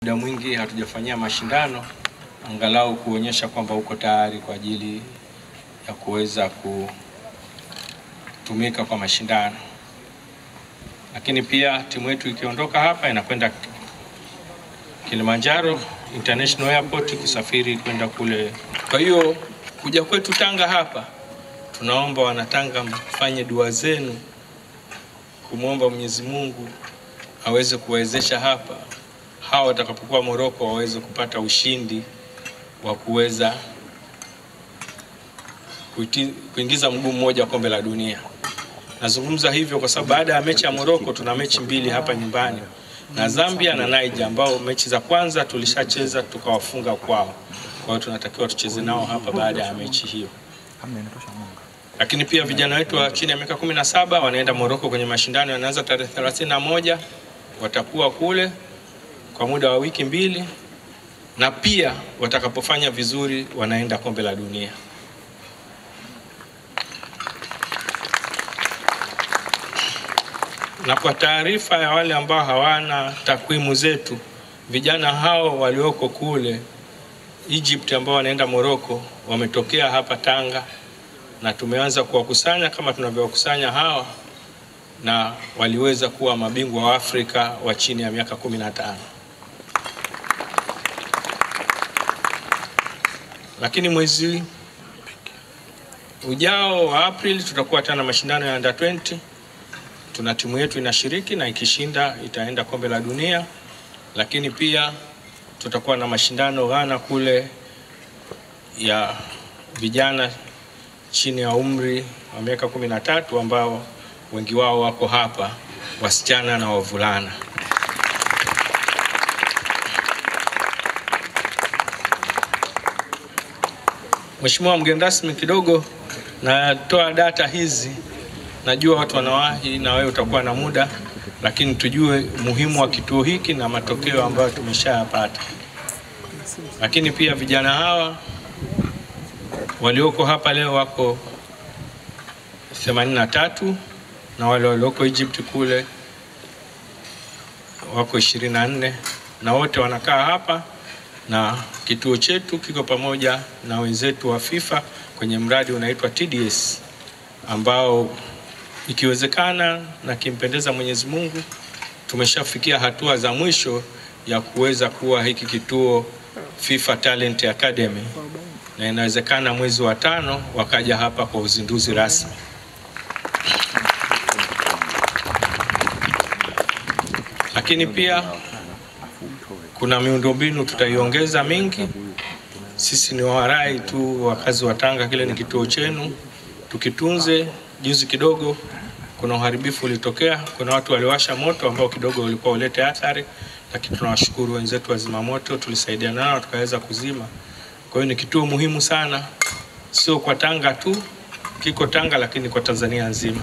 Muda mwingi hatujafanyia mashindano, angalau kuonyesha kwamba uko tayari kwa ajili ya kuweza kutumika kwa mashindano. Lakini pia timu yetu ikiondoka hapa inakwenda Kilimanjaro International Airport kusafiri kwenda kule. Kwa hiyo kuja kwetu Tanga hapa, tunaomba wanatanga mfanye dua zenu kumwomba Mwenyezi Mungu aweze kuwezesha hapa hawa watakapokuwa Morocco waweze kupata ushindi wa kuweza kuingiza mguu mmoja kombe la dunia. Nazungumza hivyo kwa sababu baada ya mechi ya Morocco tuna mechi mbili hapa nyumbani na Zambia na Niger, ambao mechi za kwanza tulishacheza tukawafunga kwao. Kwa hiyo tunatakiwa tucheze nao hapa baada ya mechi hiyo. Lakini pia vijana wetu wa chini ya miaka 17 wanaenda Morocco kwenye mashindano yanaanza tarehe 31, watakuwa kule kwa muda wa wiki 2, na pia watakapofanya vizuri wanaenda kombe la dunia. Na kwa taarifa ya wale ambao hawana takwimu zetu, vijana hao walioko kule Egypt ambao wanaenda Morocco wametokea hapa Tanga, na tumeanza kuwakusanya kama tunavyowakusanya hawa, na waliweza kuwa mabingwa wa Afrika wa chini ya miaka 15. Lakini mwezi ujao wa Aprili tutakuwa tena mashindano ya under 20. Tuna timu yetu inashiriki na ikishinda itaenda kombe la dunia. Lakini pia tutakuwa na mashindano Ghana kule ya vijana chini ya umri wa miaka 13 ambao wengi wao wako hapa, wasichana na wavulana. Mheshimiwa mgeni rasmi, kidogo natoa data hizi. Najua watu wanawahi na wewe utakuwa na muda, lakini tujue muhimu wa kituo hiki na matokeo ambayo tumeshayapata. Lakini pia vijana hawa walioko hapa leo wako 83 na wale walioko Egypt kule wako 24, na wote wanakaa hapa, na kituo chetu kiko pamoja na wenzetu wa FIFA kwenye mradi unaitwa TDS, ambao ikiwezekana na kimpendeza Mwenyezi Mungu tumeshafikia hatua za mwisho ya kuweza kuwa hiki kituo FIFA Talent Academy, na inawezekana mwezi wa 5 wakaja hapa kwa uzinduzi rasmi. Lakini pia kuna miundombinu tutaiongeza mingi. Sisi ni warai tu wakazi wa Tanga, kile ni kituo chenu, tukitunze. Juzi kidogo kuna uharibifu ulitokea, kuna watu waliwasha moto ambao kidogo ulikuwa ulete athari, lakini tunawashukuru wenzetu wa zimamoto, tulisaidiana nao tukaweza kuzima. Kwa hiyo ni kituo muhimu sana, sio kwa Tanga tu, kiko Tanga lakini kwa Tanzania nzima.